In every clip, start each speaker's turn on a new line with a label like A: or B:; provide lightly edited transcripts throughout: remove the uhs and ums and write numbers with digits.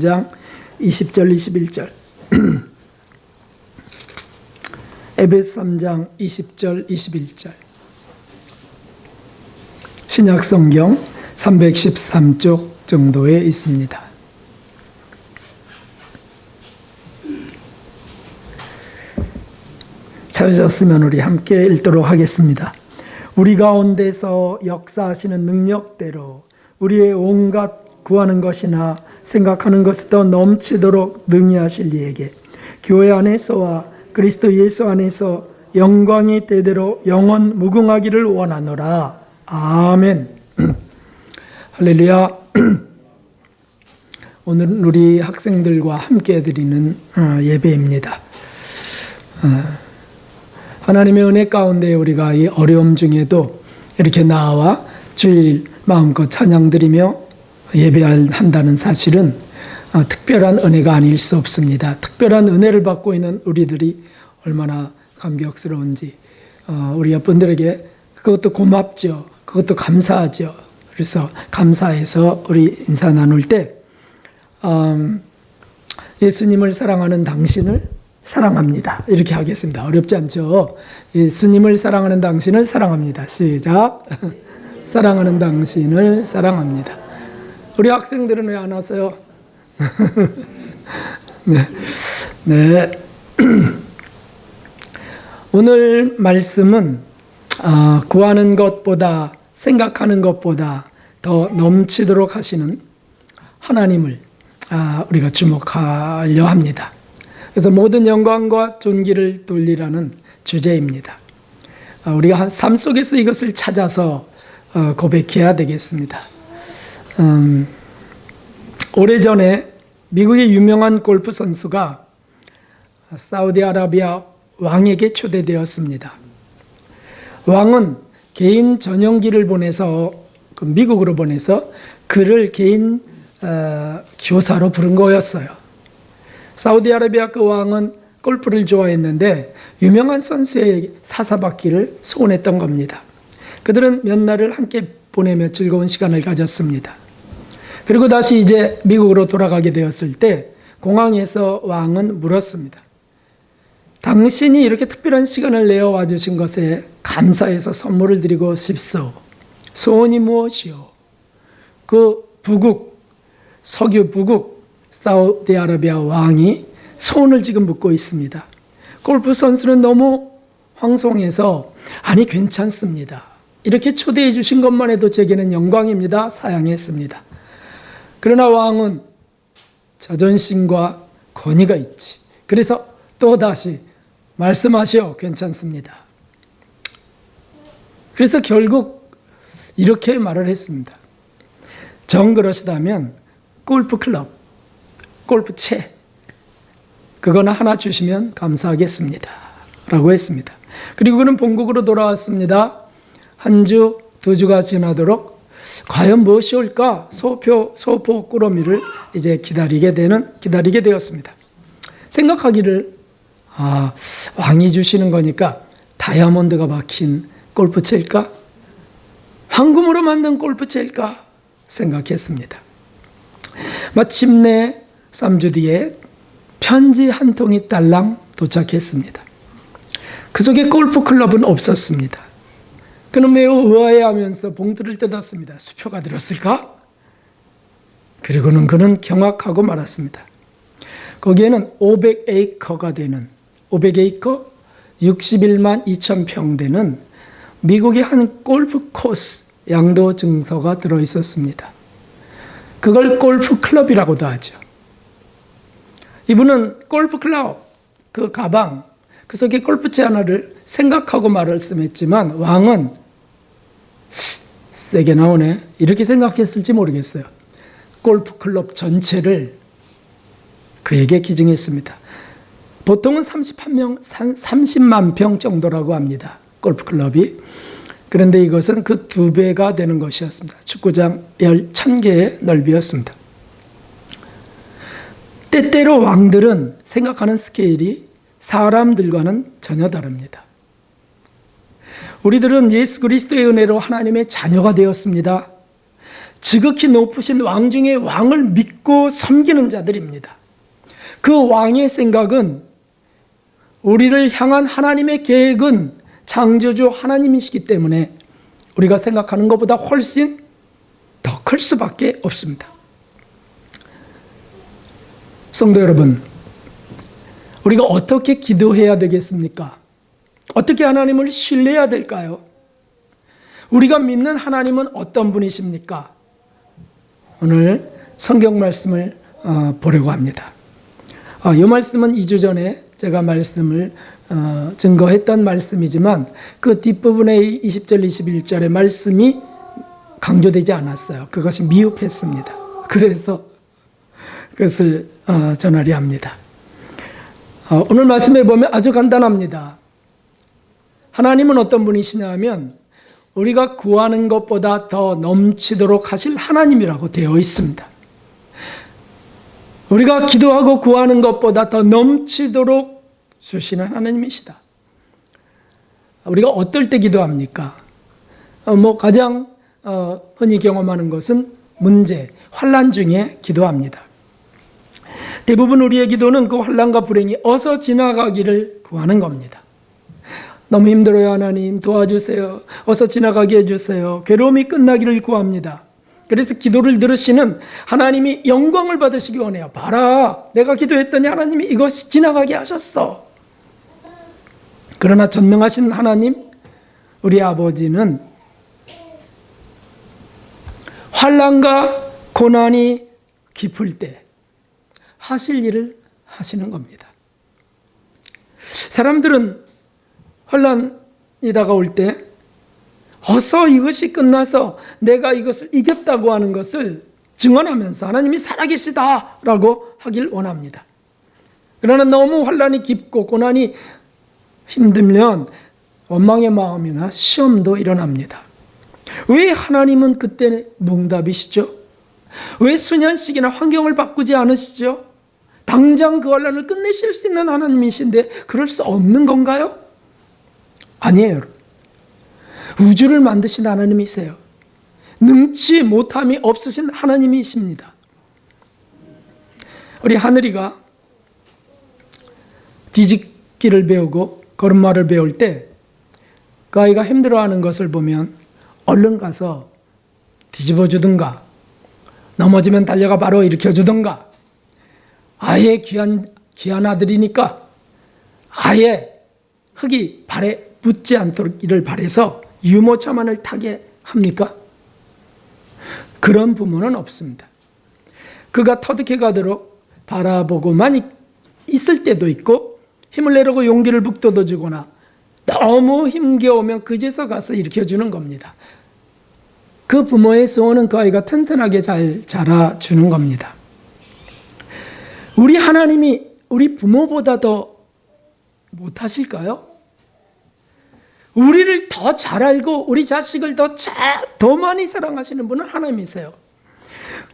A: 장 20절 21절 에베소 3장 20절 21절 신약성경 313쪽 정도에 있습니다. 찾으셨으면 우리 함께 읽도록 하겠습니다. 우리 가운데서 역사하시는 능력대로 우리의 온갖 구하는 것이나 생각하는 것을 더 넘치도록 능히 하실 이에게 교회 안에서와 그리스도 예수 안에서 영광이 대대로 영원 무궁하기를 원하노라. 아멘. 할렐루야. 오늘은 우리 학생들과 함께 드리는 예배입니다. 하나님의 은혜 가운데 우리가 이 어려움 중에도 이렇게 나와 주일 마음껏 찬양드리며 예배한다는 사실은 특별한 은혜가 아닐 수 없습니다. 특별한 은혜를 받고 있는 우리들이 얼마나 감격스러운지 우리 여러분들에게 그것도 고맙죠. 그것도 감사하죠. 그래서 감사해서 우리 인사 나눌 때 예수님을 사랑하는 당신을 사랑합니다. 이렇게 하겠습니다. 어렵지 않죠? 예수님을 사랑하는 당신을 사랑합니다. 시작. 사랑하는 당신을 사랑합니다. 우리 학생들은 왜 안 왔어요? 네. 오늘 말씀은 구하는 것보다 생각하는 것보다 더 넘치도록 하시는 하나님을 우리가 주목하려 합니다. 그래서 모든 영광과 존귀를 돌리라는 주제입니다. 우리가 삶 속에서 이것을 찾아서 고백해야 되겠습니다. 오래전에 미국의 유명한 골프 선수가 사우디아라비아 왕에게 초대되었습니다. 왕은 개인 전용기를 보내서 미국으로 보내서 그를 개인 교사로 부른 거였어요. 사우디아라비아 그 왕은 골프를 좋아했는데 유명한 선수의 사사받기를 소원했던 겁니다. 그들은 몇 날을 함께 보내며 즐거운 시간을 가졌습니다. 그리고 다시 이제 미국으로 돌아가게 되었을 때 공항에서 왕은 물었습니다. 당신이 이렇게 특별한 시간을 내어 와주신 것에 감사해서 선물을 드리고 싶소. 소원이 무엇이요? 그 석유 부국 사우디아라비아 왕이 소원을 지금 묻고 있습니다. 골프 선수는 너무 황송해서 아니 괜찮습니다. 이렇게 초대해 주신 것만 해도 제게는 영광입니다. 사양했습니다. 그러나 왕은 자존심과 권위가 있지. 그래서 또다시 말씀하시오. 괜찮습니다. 그래서 결국 이렇게 말을 했습니다. 정 그러시다면 골프 클럽, 골프채 그거나 하나 주시면 감사하겠습니다. 라고 했습니다. 그리고 그는 본국으로 돌아왔습니다. 한 주, 두 주가 지나도록 과연 무엇이 올까? 소포 꾸러미를 이제 기다리게 되었습니다. 생각하기를 왕이 주시는 거니까 다이아몬드가 박힌 골프채일까? 황금으로 만든 골프채일까? 생각했습니다. 마침내 3주 뒤에 편지 한 통이 딸랑 도착했습니다. 그 속에 골프 클럽은 없었습니다. 그는 매우 의아해하면서 봉투를 뜯었습니다. 수표가 들었을까? 그리고는 그는 경악하고 말았습니다. 거기에는 500에이커가 되는 500에이커 61만 2천 평 되는 미국의 한 골프 코스 양도 증서가 들어있었습니다. 그걸 골프 클럽이라고도 하죠. 이분은 골프 클럽, 그 가방, 그 속에 골프채 하나를 생각하고 말씀했지만 왕은 세게 나오네 이렇게 생각했을지 모르겠어요. 골프 클럽 전체를 그에게 기증했습니다. 보통은 30만 평 정도라고 합니다. 골프 클럽이. 그런데 이것은 그 2배가 되는 것이었습니다. 축구장 10,000개의 넓이였습니다. 때때로 왕들은 생각하는 스케일이 사람들과는 전혀 다릅니다. 우리들은 예수 그리스도의 은혜로 하나님의 자녀가 되었습니다. 지극히 높으신 왕 중에 왕을 믿고 섬기는 자들입니다. 그 왕의 생각은, 우리를 향한 하나님의 계획은 창조주 하나님이시기 때문에 우리가 생각하는 것보다 훨씬 더 클 수밖에 없습니다. 성도 여러분, 우리가 어떻게 기도해야 되겠습니까? 어떻게 하나님을 신뢰해야 될까요? 우리가 믿는 하나님은 어떤 분이십니까? 오늘 성경 말씀을 보려고 합니다. 이 말씀은 2주 전에 제가 말씀을 증거했던 말씀이지만 그 뒷부분의 20절, 21절의 말씀이 강조되지 않았어요. 그것이 미흡했습니다. 그래서 그것을 전하려 합니다. 오늘 말씀에 보면 아주 간단합니다. 하나님은 어떤 분이시냐 하면 우리가 구하는 것보다 더 넘치도록 하실 하나님이라고 되어 있습니다. 우리가 기도하고 구하는 것보다 더 넘치도록 주시는 하나님이시다. 우리가 어떨 때 기도합니까? 가장 흔히 경험하는 것은 문제, 환난 중에 기도합니다. 대부분 우리의 기도는 그 환난과 불행이 어서 지나가기를 구하는 겁니다. 너무 힘들어요, 하나님 도와주세요. 어서 지나가게 해주세요. 괴로움이 끝나기를 구합니다. 그래서 기도를 들으시는 하나님이 영광을 받으시기 원해요. 봐라, 내가 기도했더니 하나님이 이것이 지나가게 하셨어. 그러나 전능하신 하나님, 우리 아버지는 환난과 고난이 깊을 때 하실 일을 하시는 겁니다. 사람들은 환난이 다가올 때 어서 이것이 끝나서 내가 이것을 이겼다고 하는 것을 증언하면서 하나님이 살아계시다라고 하길 원합니다. 그러나 너무 환난이 깊고 고난이 힘들면 원망의 마음이나 시험도 일어납니다. 왜 하나님은 그때 뭉답이시죠? 왜 수년씩이나 환경을 바꾸지 않으시죠? 당장 그 환난을 끝내실 수 있는 하나님이신데 그럴 수 없는 건가요? 아니에요. 우주를 만드신 하나님이세요. 능치 못함이 없으신 하나님이십니다. 우리 하늘이가 뒤집기를 배우고 걸음마를 배울 때 그 아이가 힘들어하는 것을 보면 얼른 가서 뒤집어 주든가, 넘어지면 달려가 바로 일으켜 주든가, 아예 귀한 아들이니까 아예 흙이 발에 붙지 않도록 이를 바래서 유모차만을 타게 합니까? 그런 부모는 없습니다. 그가 터득해 가도록 바라보고만 있을 때도 있고, 힘을 내려고 용기를 북돋워 주거나 너무 힘겨우면 그제서 가서 일으켜주는 겁니다. 그 부모의 소원은 그 아이가 튼튼하게 잘 자라주는 겁니다. 우리 하나님이 우리 부모보다 더 못하실까요? 우리를 더 잘 알고 우리 자식을 더 많이 사랑하시는 분은 하나님이세요.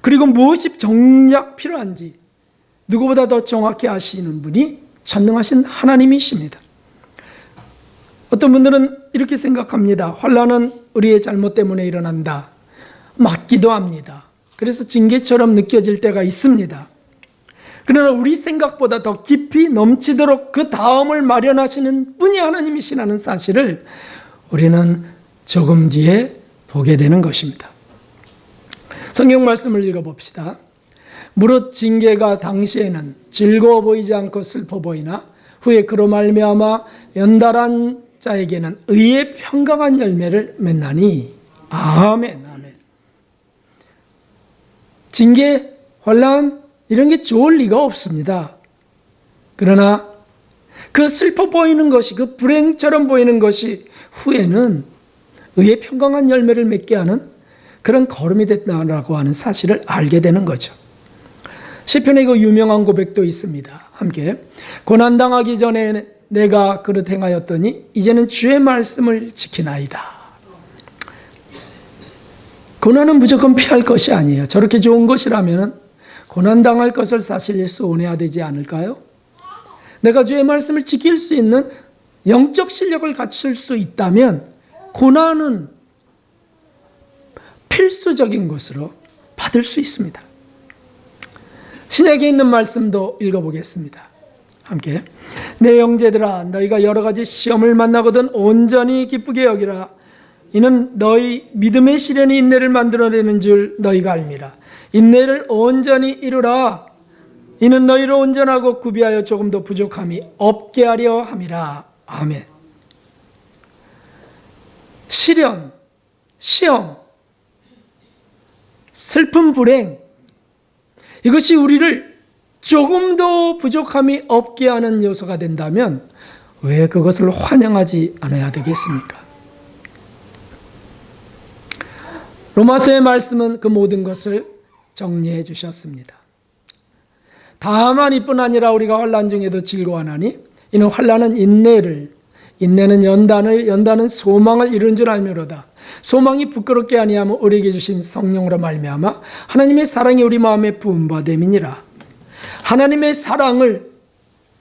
A: 그리고 무엇이 정작 필요한지 누구보다 더 정확히 아시는 분이 전능하신 하나님이십니다. 어떤 분들은 이렇게 생각합니다. 환난은 우리의 잘못 때문에 일어난다. 맞기도 합니다. 그래서 징계처럼 느껴질 때가 있습니다. 그러나 우리 생각보다 더 깊이 넘치도록 그 다음을 마련하시는 분이 하나님이시라는 사실을 우리는 조금 뒤에 보게 되는 것입니다. 성경 말씀을 읽어봅시다. 무릇 징계가 당시에는 즐거워 보이지 않고 슬퍼 보이나 후에 그로 말미암아 연달한 자에게는 의의 평강한 열매를 맺나니. 아멘, 아멘. 징계, 환난 이런 게 좋을 리가 없습니다. 그러나 그 슬퍼 보이는 것이, 그 불행처럼 보이는 것이 후에는 의의 평강한 열매를 맺게 하는 그런 걸음이 됐다라고 하는 사실을 알게 되는 거죠. 시편에 그 유명한 고백도 있습니다. 함께. 고난당하기 전에 내가 그릇 행하였더니 이제는 주의 말씀을 지키나이다. 고난은 무조건 피할 것이 아니에요. 저렇게 좋은 것이라면 고난당할 것을 사실 소원해야 되지 않을까요? 내가 주의 말씀을 지킬 수 있는 영적 실력을 갖출 수 있다면 고난은 필수적인 것으로 받을 수 있습니다. 신약에 있는 말씀도 읽어보겠습니다. 함께. 내 형제들아, 너희가 여러 가지 시험을 만나거든 온전히 기쁘게 여기라. 이는 너희 믿음의 시련이 인내를 만들어내는 줄 너희가 알미라. 인내를 온전히 이루라. 이는 너희를 온전하고 구비하여 조금도 부족함이 없게 하려 함이라. 아멘. 시련, 시험, 슬픈 불행, 이것이 우리를 조금도 부족함이 없게 하는 요소가 된다면 왜 그것을 환영하지 않아야 되겠습니까? 로마서의 말씀은 그 모든 것을 정리해 주셨습니다. 다만 이뿐 아니라 우리가 환난 중에도 즐거워하나니 이는 환난은 인내는 연단은 소망을 이룬 줄 알미로다. 소망이 부끄럽게 아니하면 우리에게 주신 성령으로 말미암아 하나님의 사랑이 우리 마음에 부음바 됨이니라. 하나님의 사랑을,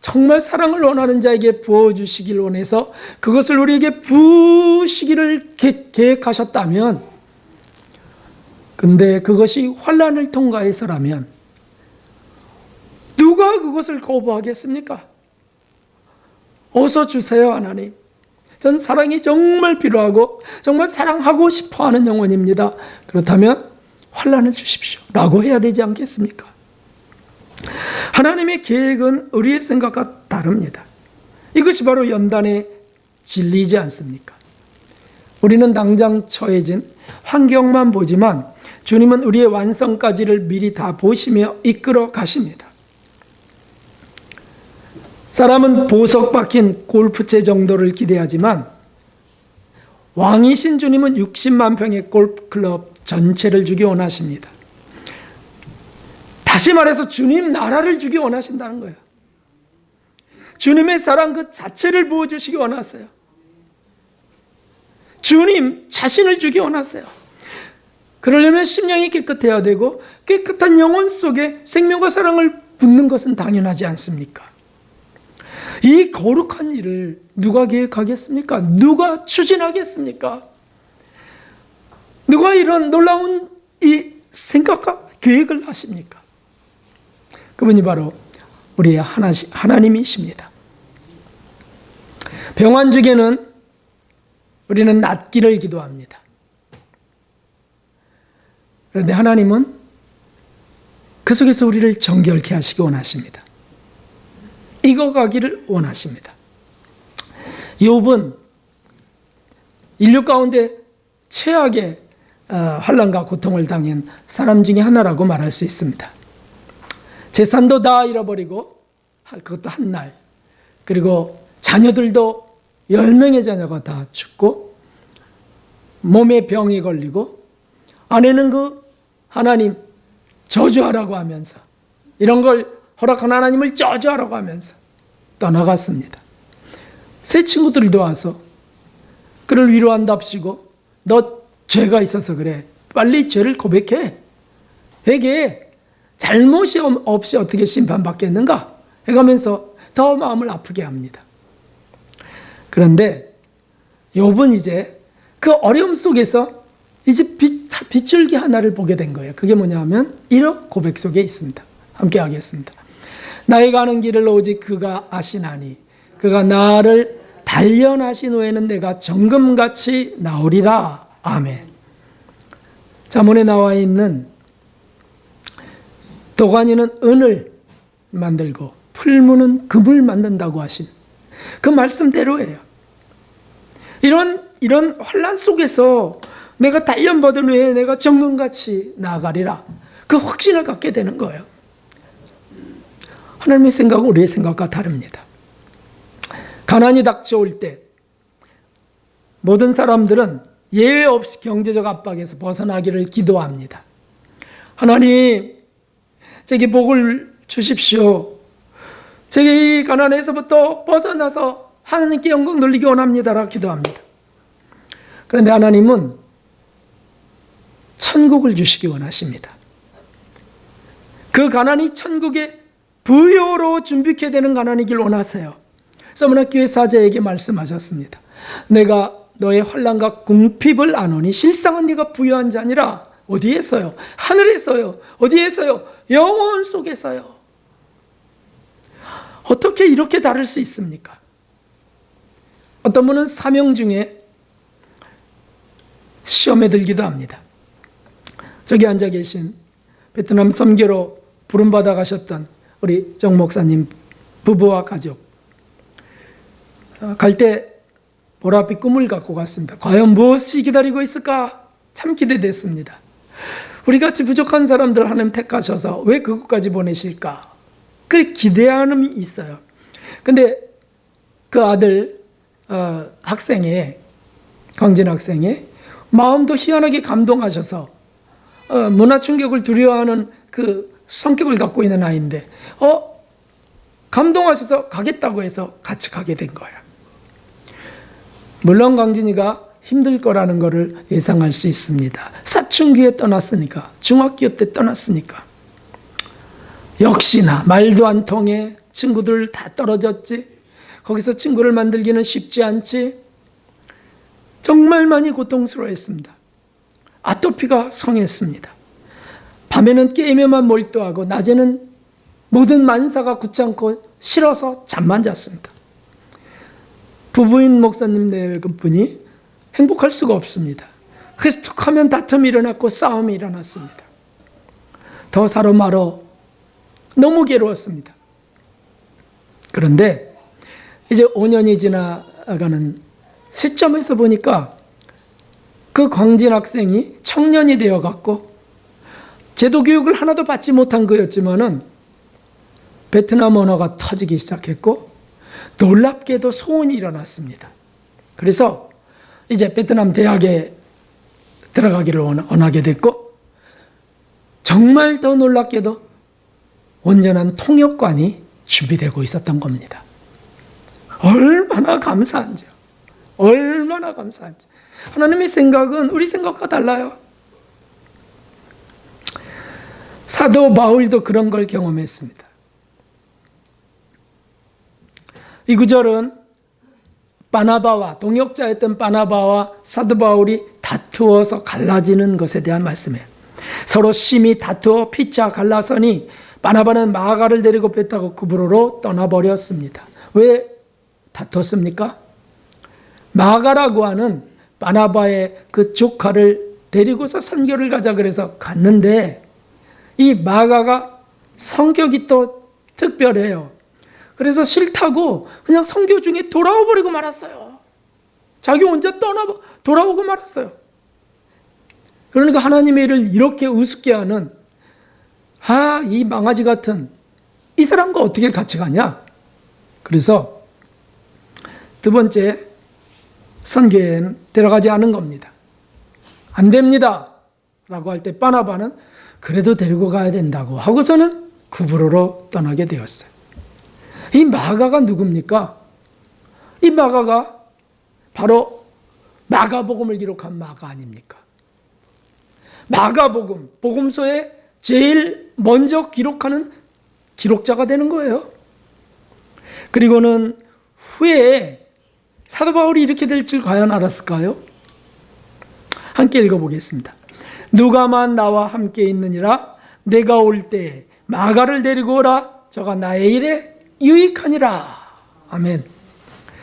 A: 정말 사랑을 원하는 자에게 부어주시길 원해서 그것을 우리에게 부으시기를 계획하셨다면, 근데 그것이 환난을 통과해서라면 누가 그것을 거부하겠습니까? 어서 주세요, 하나님. 전 사랑이 정말 필요하고 정말 사랑하고 싶어하는 영혼입니다. 그렇다면 환난을 주십시오 라고 해야 되지 않겠습니까? 하나님의 계획은 우리의 생각과 다릅니다. 이것이 바로 연단의 진리이지 않습니까? 우리는 당장 처해진 환경만 보지만 주님은 우리의 완성까지를 미리 다 보시며 이끌어 가십니다. 사람은 보석 박힌 골프채 정도를 기대하지만 왕이신 주님은 60만 평의 골프클럽 전체를 주기 원하십니다. 다시 말해서 주님 나라를 주기 원하신다는 거예요. 주님의 사랑 그 자체를 부어주시기 원하세요. 주님 자신을 주기 원하세요. 그러려면 심령이 깨끗해야 되고 깨끗한 영혼 속에 생명과 사랑을 붓는 것은 당연하지 않습니까? 이 거룩한 일을 누가 계획하겠습니까? 누가 추진하겠습니까? 누가 이런 놀라운 이 생각과 계획을 하십니까? 그분이 바로 우리의 하나님이십니다. 평안 주기에는 우리는 낫기를 기도합니다. 그런데 하나님은 그 속에서 우리를 정결케 하시기 원하십니다. 익어가기를 원하십니다. 욥은 인류 가운데 최악의 환난과 고통을 당한 사람 중에 하나라고 말할 수 있습니다. 재산도 다 잃어버리고, 그것도 한 날, 그리고 자녀들도 10명의 자녀가 다 죽고 몸에 병이 걸리고, 아내는 그 하나님 저주하라고 하면서, 이런 걸 허락한 하나님을 저주하라고 하면서 떠나갔습니다. 새 친구들도 와서 그를 위로한답시고, 너 죄가 있어서 그래, 빨리 죄를 고백해, 회개해, 잘못이 없이 어떻게 심판받겠는가 해가면서 더 마음을 아프게 합니다. 그런데 욥은 이제 그 어려움 속에서 이제 빗줄기 하나를 보게 된 거예요. 그게 뭐냐면 이런 고백 속에 있습니다. 함께 하겠습니다. 나의 가는 길을 오직 그가 아시나니 그가 나를 단련하신 후에는 내가 정금같이 나오리라. 아멘. 잠언에 나와 있는 도가니는 은을 만들고 풀무는 금을 만든다고 하신 그 말씀대로예요. 이런 환난 속에서 내가 단련받은 후에 내가 정금같이 나아가리라. 그 확신을 갖게 되는 거예요. 하나님의 생각은 우리의 생각과 다릅니다. 가난이 닥쳐올 때 모든 사람들은 예외 없이 경제적 압박에서 벗어나기를 기도합니다. 하나님, 제게 복을 주십시오. 제게 이 가난에서부터 벗어나서 하나님께 영광 돌리기 원합니다라고 기도합니다. 그런데 하나님은 천국을 주시기 원하십니다. 그 가난이 천국의 부요로 준비케 되는 가난이길 원하세요. 서문학교의 사자에게 말씀하셨습니다. 내가 너의 환난과 궁핍을 아노니 실상은 네가 부유한 자니라. 어디에서요? 하늘에서요. 어디에서요? 영혼 속에서요. 어떻게 이렇게 다를 수 있습니까? 어떤 분은 사명 중에 시험에 들기도 합니다. 저기 앉아 계신 베트남 선교로 부름받아 가셨던 우리 정 목사님 부부와 가족, 갈 때 보랏빛 꿈을 갖고 갔습니다. 과연 무엇이 기다리고 있을까? 참 기대됐습니다. 우리같이 부족한 사람들 하나님 택하셔서 왜 그것까지 보내실까? 그 기대함이 있어요. 근데 그 아들 학생의, 강진 학생의 마음도 희한하게 감동하셔서 문화 충격을 두려워하는 그 성격을 갖고 있는 아이인데 감동하셔서 가겠다고 해서 같이 가게 된 거예요. 물론 강진이가 힘들 거라는 것을 예상할 수 있습니다. 사춘기에 떠났으니까, 중학교 때 떠났으니까. 역시나 말도 안 통해, 친구들 다 떨어졌지, 거기서 친구를 만들기는 쉽지 않지, 정말 많이 고통스러워했습니다. 아토피가 성했습니다. 밤에는 게임에만 몰두하고 낮에는 모든 만사가 굳지않고 싫어서 잠만 잤습니다. 부부인 목사님 네 분이 행복할 수가 없습니다. 그래서 툭 하면 다툼이 일어났고 싸움이 일어났습니다. 더 사로 말어 너무 괴로웠습니다. 그런데 이제 5년이 지나가는 시점에서 보니까 그 광진 학생이 청년이 되어갖고 제도 교육을 하나도 받지 못한 거였지만은 베트남 언어가 터지기 시작했고 놀랍게도 소원이 일어났습니다. 그래서 이제 베트남 대학에 들어가기를 원하게 됐고, 정말 더 놀랍게도 온전한 통역관이 준비되고 있었던 겁니다. 얼마나 감사한지요. 얼마나 감사한지. 하나님의 생각은 우리 생각과 달라요. 사도 바울도 그런 걸 경험했습니다. 이 구절은 바나바와, 동역자였던 바나바와 사도 바울이 다투어서 갈라지는 것에 대한 말씀이에요. 서로 심히 다투어 피차 갈라서니 바나바는 마가를 데리고 배 타고 구브로로 떠나버렸습니다. 왜 다퉜습니까? 마가라고 하는 바나바의 그 조카를 데리고서 선교를 가자 그래서 갔는데, 이 마가가 성격이 또 특별해요. 그래서 싫다고 그냥 선교 중에 돌아와 버리고 말았어요. 자기 혼자 돌아오고 말았어요. 그러니까 하나님의 일을 이렇게 우습게 하는, 이 망아지 같은 이 사람과 어떻게 같이 가냐? 그래서 두 번째 선교에는 들어가지 않은 겁니다. 안 됩니다 라고 할 때 바나바는 그래도 데리고 가야 된다고 하고서는 구브로로 떠나게 되었어요. 이 마가가 누굽니까? 이 마가가 바로 마가복음을 기록한 마가 아닙니까? 마가복음, 복음서에 제일 먼저 기록하는 기록자가 되는 거예요. 그리고는 후에 사도 바울이 이렇게 될 줄 과연 알았을까요? 함께 읽어보겠습니다. 누가만 나와 함께 있느니라. 내가 올 때 마가를 데리고 오라. 저가 나의 일에 유익하니라. 아멘.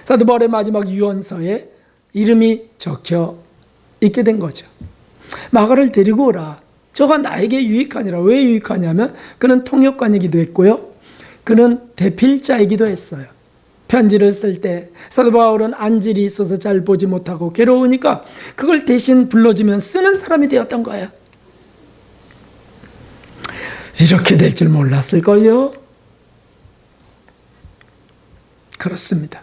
A: 사도 바울의 마지막 유언서에 이름이 적혀 있게 된 거죠. 마가를 데리고 오라. 저가 나에게 유익하니라. 왜 유익하냐면 그는 통역관이기도 했고요, 그는 대필자이기도 했어요. 편지를 쓸 때 사도 바울은 안질이 있어서 잘 보지 못하고 괴로우니까 그걸 대신 불러주면 쓰는 사람이 되었던 거예요. 이렇게 될 줄 몰랐을걸요? 그렇습니다.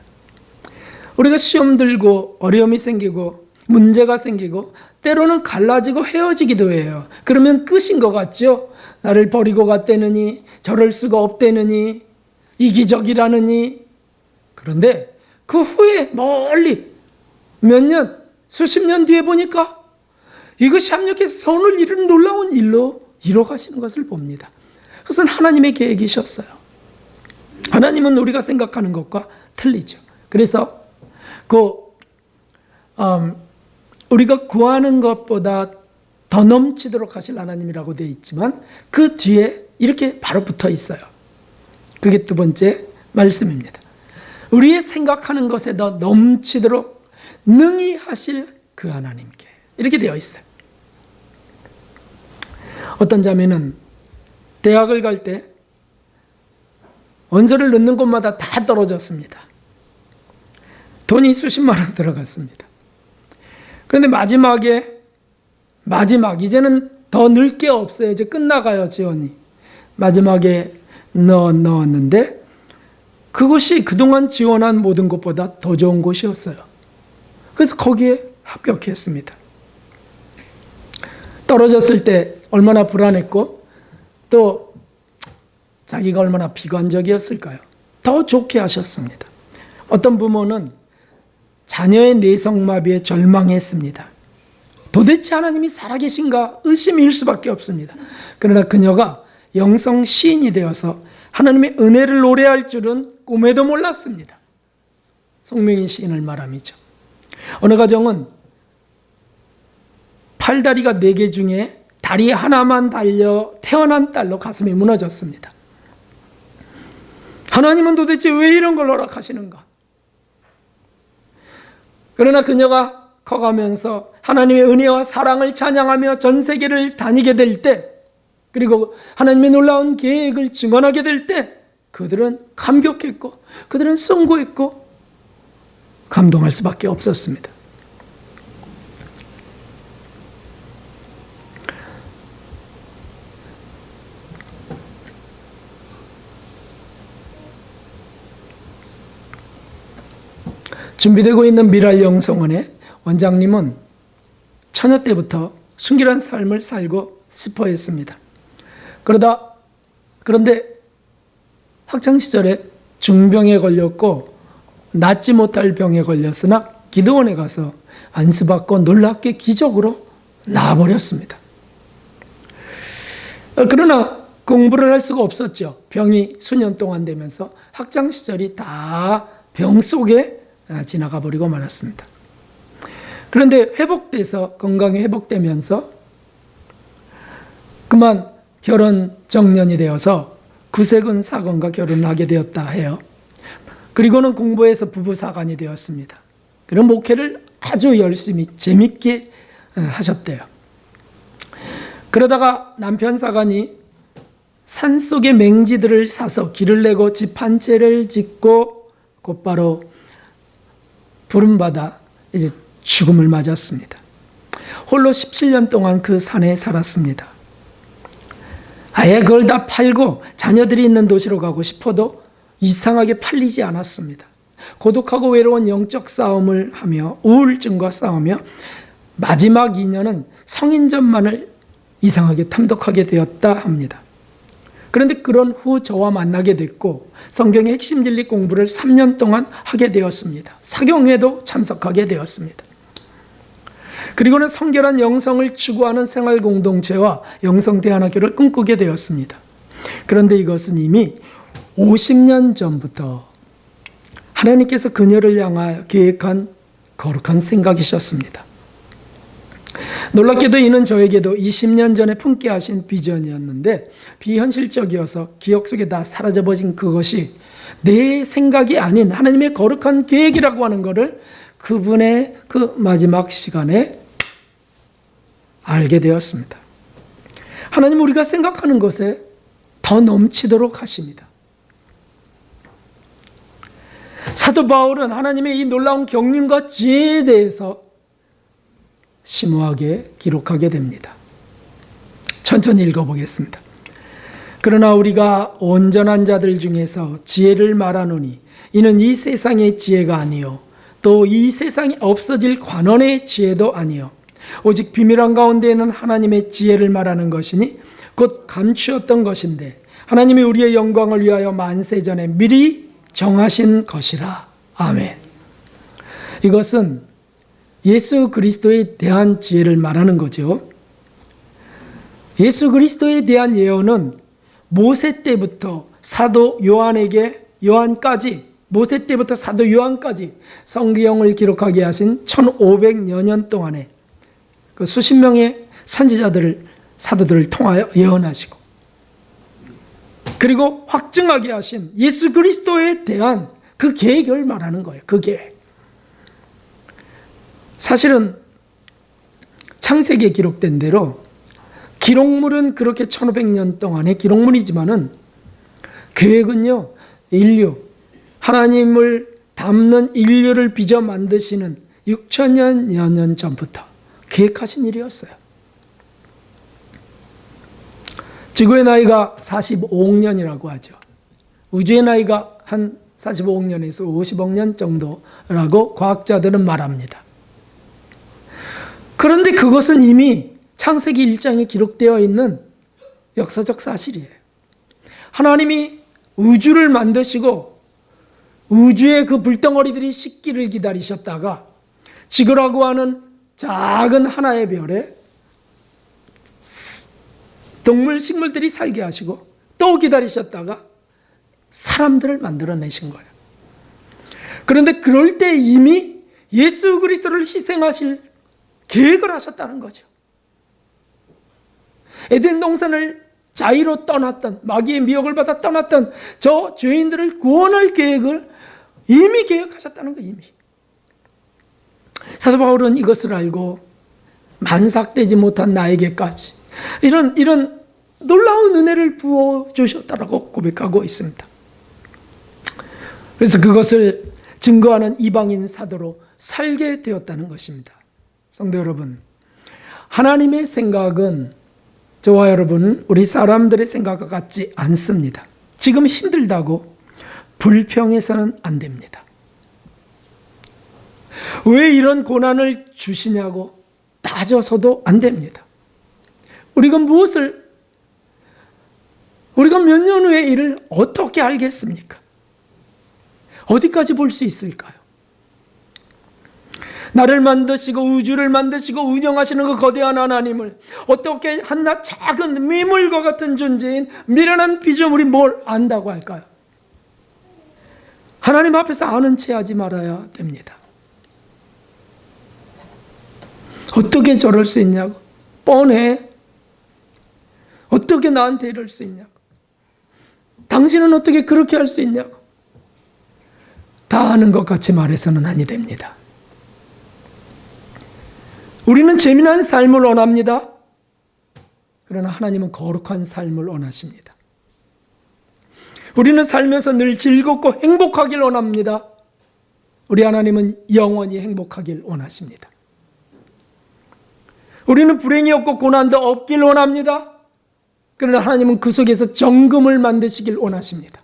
A: 우리가 시험 들고 어려움이 생기고 문제가 생기고 때로는 갈라지고 헤어지기도 해요. 그러면 끝인 것 같죠? 나를 버리고 갔다느니, 저럴 수가 없다느니, 이기적이라느니. 그런데 그 후에 멀리 몇 년, 수십 년 뒤에 보니까 이것이 합력해서 선을 이루는 놀라운 일로 이뤄가시는 것을 봅니다. 그것은 하나님의 계획이셨어요. 하나님은 우리가 생각하는 것과 틀리죠. 그래서 그 우리가 구하는 것보다 더 넘치도록 하실 하나님이라고 되어 있지만 그 뒤에 이렇게 바로 붙어 있어요. 그게 두 번째 말씀입니다. 우리의 생각하는 것에 더 넘치도록 능히 하실 그 하나님께, 이렇게 되어 있어요. 어떤 자매는 대학을 갈 때 원서를 넣는 곳마다 다 떨어졌습니다. 돈이 수십만 원 들어갔습니다. 그런데 마지막 이제는 더 넣을 게 없어요. 이제 끝나가요, 지원이. 마지막에 넣었는데 그것이 그동안 지원한 모든 것보다 더 좋은 곳이었어요. 그래서 거기에 합격했습니다. 떨어졌을 때 얼마나 불안했고 또 자기가 얼마나 비관적이었을까요? 더 좋게 하셨습니다. 어떤 부모는 자녀의 뇌성마비에 절망했습니다. 도대체 하나님이 살아계신가 의심일 수밖에 없습니다. 그러나 그녀가 영성 시인이 되어서 하나님의 은혜를 노래할 줄은 꿈에도 몰랐습니다. 송명인 시인을 말함이죠. 어느 가정은 팔다리가 4개 중에 다리 하나만 달려 태어난 딸로 가슴이 무너졌습니다. 하나님은 도대체 왜 이런 걸 허락하시는가? 그러나 그녀가 커가면서 하나님의 은혜와 사랑을 찬양하며 전 세계를 다니게 될 때, 그리고 하나님의 놀라운 계획을 증언하게 될 때 그들은 감격했고 그들은 숭고했고 감동할 수밖에 없었습니다. 준비되고 있는 미랄 영성원의 원장님은 처녀 때부터 순결한 삶을 살고 싶어 했습니다. 그런데 학창시절에 중병에 걸렸고 낫지 못할 병에 걸렸으나 기도원에 가서 안수받고 놀랍게 기적으로 나아버렸습니다. 그러나 공부를 할 수가 없었죠. 병이 수년 동안 되면서 학창시절이 다 병 속에 지나가 버리고 말았습니다. 그런데 회복돼서 건강이 회복되면서 그만 결혼 정년이 되어서 구세군 사건과 결혼을 하게 되었다 해요. 그리고는 공부해서 부부 사관이 되었습니다. 그런 목회를 아주 열심히 재밌게 하셨대요. 그러다가 남편 사관이 산속의 맹지들을 사서 길을 내고 집 한 채를 짓고 곧바로 부름받아 이제 죽음을 맞았습니다. 홀로 17년 동안 그 산에 살았습니다. 아예 그걸 다 팔고 자녀들이 있는 도시로 가고 싶어도 이상하게 팔리지 않았습니다. 고독하고 외로운 영적 싸움을 하며 우울증과 싸우며 마지막 2년은 성인전만을 이상하게 탐독하게 되었다 합니다. 그런데 그런 후 저와 만나게 됐고 성경의 핵심 진리 공부를 3년 동안 하게 되었습니다. 사경회도 참석하게 되었습니다. 그리고는 성결한 영성을 추구하는 생활 공동체와 영성대안학교를 꿈꾸게 되었습니다. 그런데 이것은 이미 50년 전부터 하나님께서 그녀를 향하여 계획한 거룩한 생각이셨습니다. 놀랍게도 이는 저에게도 20년 전에 품게 하신 비전이었는데 비현실적이어서 기억 속에 다 사라져버린 그것이 내 생각이 아닌 하나님의 거룩한 계획이라고 하는 것을 그분의 그 마지막 시간에 알게 되었습니다. 하나님 우리가 생각하는 것에 더 넘치도록 하십니다. 사도 바울은 하나님의 이 놀라운 경륜과 지혜에 대해서 심오하게 기록하게 됩니다. 천천히 읽어보겠습니다. 그러나 우리가 온전한 자들 중에서 지혜를 말하노니 이는 이 세상의 지혜가 아니요 또 이 세상이 없어질 관원의 지혜도 아니요 오직 비밀한 가운데에는 하나님의 지혜를 말하는 것이니 곧 감추었던 것인데 하나님이 우리의 영광을 위하여 만세전에 미리 정하신 것이라. 아멘. 이것은 예수 그리스도에 대한 지혜를 말하는 거죠. 예수 그리스도에 대한 예언은 모세 때부터 사도 요한까지 모세 때부터 사도 요한까지 성경을 기록하게 하신 1500여 년 동안에 그 수십 명의 선지자들을, 사도들을 통하여 예언하시고, 그리고 확증하게 하신 예수 그리스도에 대한 그 계획을 말하는 거예요. 그 계획. 사실은 창세기에 기록된 대로 기록물은 그렇게 1500년 동안의 기록물이지만은 계획은요, 인류, 하나님을 닮는 인류를 빚어 만드시는 6000여 년 전부터 계획하신 일이었어요. 지구의 나이가 45억 년이라고 하죠. 우주의 나이가 한 45억 년에서 50억 년 정도라고 과학자들은 말합니다. 그런데 그것은 이미 창세기 1장에 기록되어 있는 역사적 사실이에요. 하나님이 우주를 만드시고 우주의 그 불덩어리들이 식기를 기다리셨다가 지구라고 하는 작은 하나의 별에 동물, 식물들이 살게 하시고 또 기다리셨다가 사람들을 만들어내신 거예요. 그런데 그럴 때 이미 예수 그리스도를 희생하실 계획을 하셨다는 거죠. 에덴 동산을 자의로 떠났던, 마귀의 미혹을 받아 떠났던 저 죄인들을 구원할 계획을 이미 계획하셨다는 거예요. 이미. 사도 바울은 이것을 알고 만삭되지 못한 나에게까지 이런 놀라운 은혜를 부어주셨다라고 고백하고 있습니다. 그래서 그것을 증거하는 이방인 사도로 살게 되었다는 것입니다. 성도 여러분, 하나님의 생각은 저와 여러분, 우리 사람들의 생각과 같지 않습니다. 지금 힘들다고 불평해서는 안 됩니다. 왜 이런 고난을 주시냐고 따져서도 안 됩니다. 우리가 몇 년 후의 일을 어떻게 알겠습니까? 어디까지 볼 수 있을까요? 나를 만드시고 우주를 만드시고 운영하시는 그 거대한 하나님을 어떻게 한낱 작은 미물과 같은 존재인 미련한 피조물이 뭘 안다고 할까요? 하나님 앞에서 아는 체 하지 말아야 됩니다. 어떻게 저럴 수 있냐고. 뻔해. 어떻게 나한테 이럴 수 있냐고. 당신은 어떻게 그렇게 할 수 있냐고. 다 아는 것 같이 말해서는 아니 됩니다. 우리는 재미난 삶을 원합니다. 그러나 하나님은 거룩한 삶을 원하십니다. 우리는 살면서 늘 즐겁고 행복하길 원합니다. 우리 하나님은 영원히 행복하길 원하십니다. 우리는 불행이 없고 고난도 없길 원합니다. 그러나 하나님은 그 속에서 정금을 만드시길 원하십니다.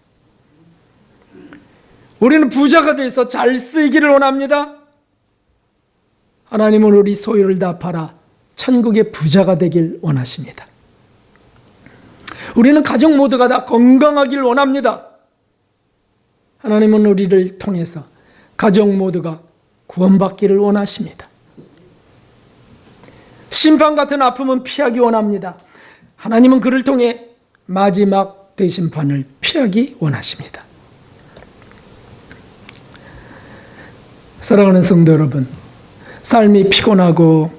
A: 우리는 부자가 돼서 잘 쓰이기를 원합니다. 하나님은 우리 소유를 다 팔아 천국의 부자가 되길 원하십니다. 우리는 가족 모두가 다 건강하길 원합니다. 하나님은 우리를 통해서 가족 모두가 구원받기를 원하십니다. 심판 같은 아픔은 피하기 원합니다. 하나님은 그를 통해 마지막 대심판을 피하기 원하십니다. 사랑하는 성도 여러분, 삶이 피곤하고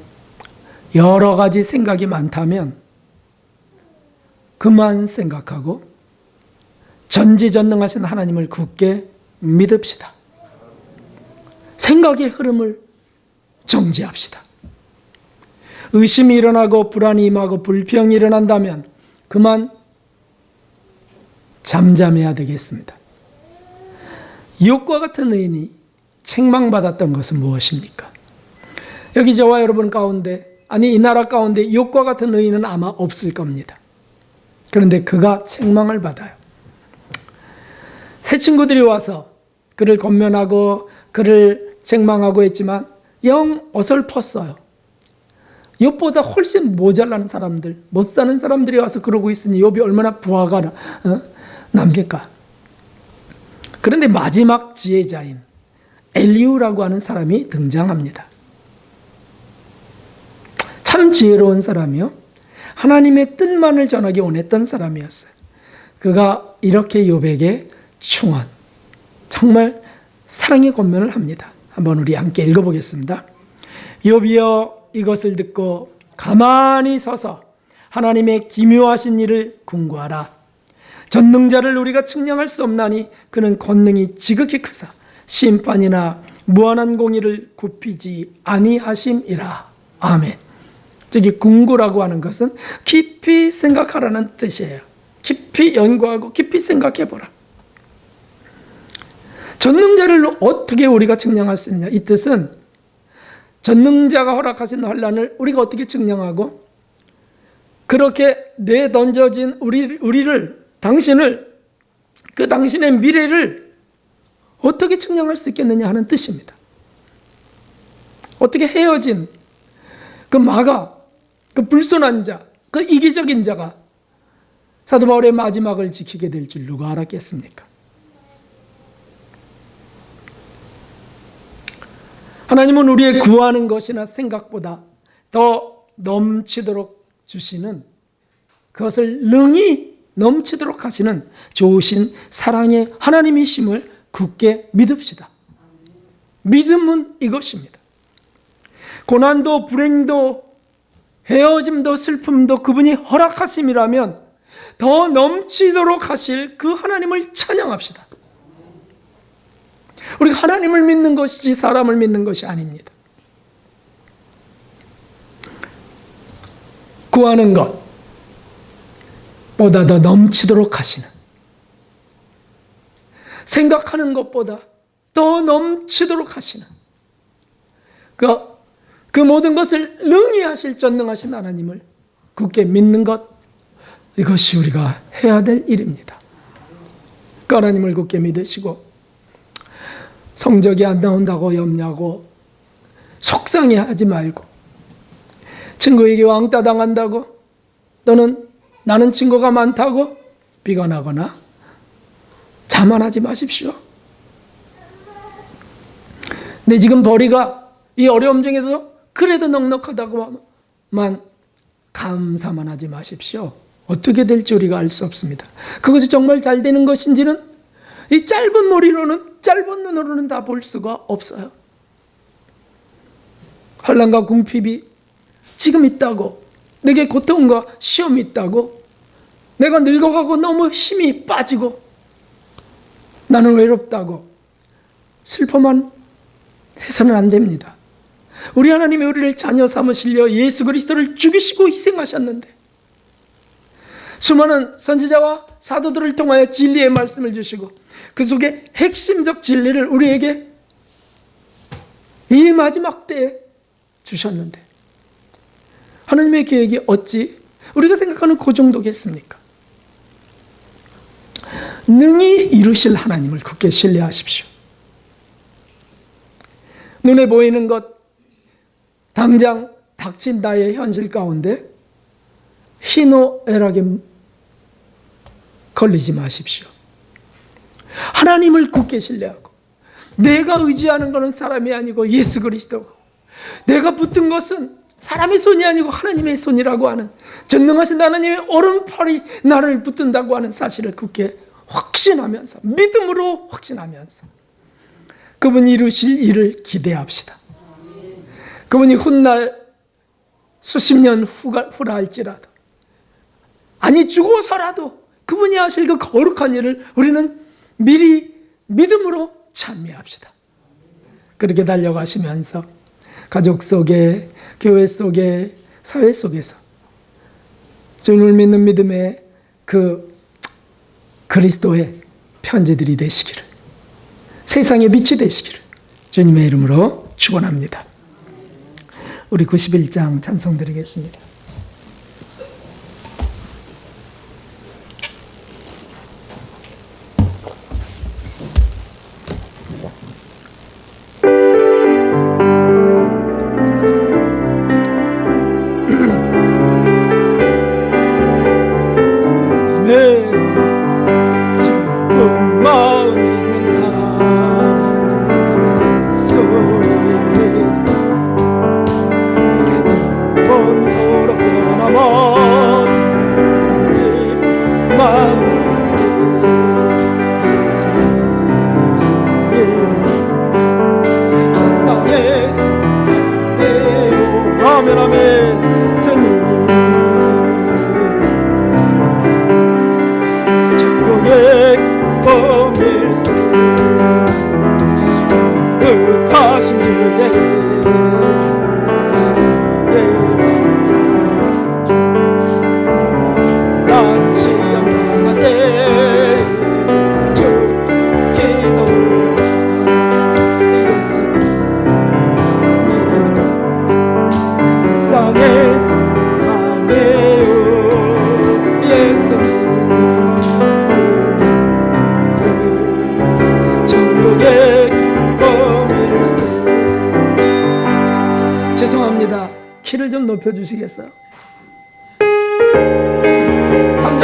A: 여러 가지 생각이 많다면 그만 생각하고 전지전능하신 하나님을 굳게 믿읍시다. 생각의 흐름을 정지합시다. 의심이 일어나고 불안이 임하고 불평이 일어난다면 그만 잠잠해야 되겠습니다. 욥과 같은 의인이 책망받았던 것은 무엇입니까? 여기 저와 여러분 가운데, 아니 이 나라 가운데 욥과 같은 의인은 아마 없을 겁니다. 그런데 그가 책망을 받아요. 새 친구들이 와서 그를 권면하고 그를 책망하고 했지만 영 어설펐어요. 욥보다 훨씬 모자란 사람들, 못 사는 사람들이 와서 그러고 있으니 욥이 얼마나 부하가 남길까. 그런데 마지막 지혜자인 엘리후라고 하는 사람이 등장합니다. 참 지혜로운 사람이요, 하나님의 뜻만을 전하기 원했던 사람이었어요. 그가 이렇게 욥에게 충언, 정말 사랑의 권면을 합니다. 한번 우리 함께 읽어보겠습니다. 욥이여 이것을 듣고 가만히 서서 하나님의 기묘하신 일을 궁구하라. 전능자를 우리가 측량할 수 없나니 그는 권능이 지극히 크사 심판이나 무한한 공의를 굽히지 아니하심이라. 아멘. 저기 궁구라고 하는 것은 깊이 생각하라는 뜻이에요. 깊이 연구하고 깊이 생각해보라. 전능자를 어떻게 우리가 측량할 수 있느냐, 이 뜻은 전능자가 허락하신 환난을 우리가 어떻게 측량하고 그렇게 내던져진 우리를, 당신을, 그 당신의 미래를 어떻게 측량할 수 있겠느냐 하는 뜻입니다. 어떻게 헤어진 그 마가, 그 불순한 자, 그 이기적인 자가 사도 바울의 마지막을 지키게 될 줄 누가 알았겠습니까? 하나님은 우리의 구하는 것이나 생각보다 더 넘치도록 주시는, 그것을 능히 넘치도록 하시는 좋으신 사랑의 하나님이심을 굳게 믿읍시다. 믿음은 이것입니다. 고난도 불행도 헤어짐도 슬픔도 그분이 허락하심이라면 더 넘치도록 하실 그 하나님을 찬양합시다. 우리가 하나님을 믿는 것이지 사람을 믿는 것이 아닙니다. 구하는 것보다 더 넘치도록 하시는, 생각하는 것보다 더 넘치도록 하시는 그 모든 것을 능히 하실 전능하신 하나님을 굳게 믿는 것, 이것이 우리가 해야 될 일입니다. 그 하나님을 굳게 믿으시고 성적이 안 나온다고 염려하고 속상해하지 말고, 친구에게 왕따 당한다고 또는 나는 친구가 많다고 비관하거나 자만하지 마십시오. 내 지금 벌이가 이 어려움 중에도 그래도 넉넉하다고만 감사만 하지 마십시오. 어떻게 될지 우리가 알 수 없습니다. 그것이 정말 잘 되는 것인지는 이 짧은 머리로는, 짧은 눈으로는 다 볼 수가 없어요. 환난과 궁핍이 지금 있다고, 내게 고통과 시험이 있다고, 내가 늙어가고 너무 힘이 빠지고 나는 외롭다고 슬퍼만 해서는 안 됩니다. 우리 하나님이 우리를 자녀 삼으시려 예수 그리스도를 죽이시고 희생하셨는데, 수많은 선지자와 사도들을 통하여 진리의 말씀을 주시고 그 속에 핵심적 진리를 우리에게 이 마지막 때에 주셨는데, 하나님의 계획이 어찌 우리가 생각하는 그 정도겠습니까? 능히 이루실 하나님을 굳게 신뢰하십시오. 눈에 보이는 것, 당장 닥친 나의 현실 가운데 희노애락에 걸리지 마십시오. 하나님을 굳게 신뢰하고, 내가 의지하는 것은 사람이 아니고 예수 그리스도고, 내가 붙든 것은 사람의 손이 아니고 하나님의 손이라고 하는 전능하신 하나님의 오른팔이 나를 붙든다고 하는 사실을 굳게 확신하면서, 믿음으로 확신하면서 그분이 이루실 일을 기대합시다. 그분이 훗날 수십 년 후라 할지라도, 아니 죽어서라도 그분이 하실 그 거룩한 일을 우리는 미리 믿음으로 찬미합시다. 그렇게 달려가시면서 가족 속에, 교회 속에, 사회 속에서 주님을 믿는 믿음의 그 그리스도의 편지들이 되시기를, 세상의 빛이 되시기를 주님의 이름으로 축원합니다. 우리 91장 찬송 드리겠습니다. 거룩하신 주의 나는 시험당할 때 주께 기도하라 세상에서 망해요 예수님 천국의 기쁨일세. 죄송합니다. 키를 좀 높여주시겠어요?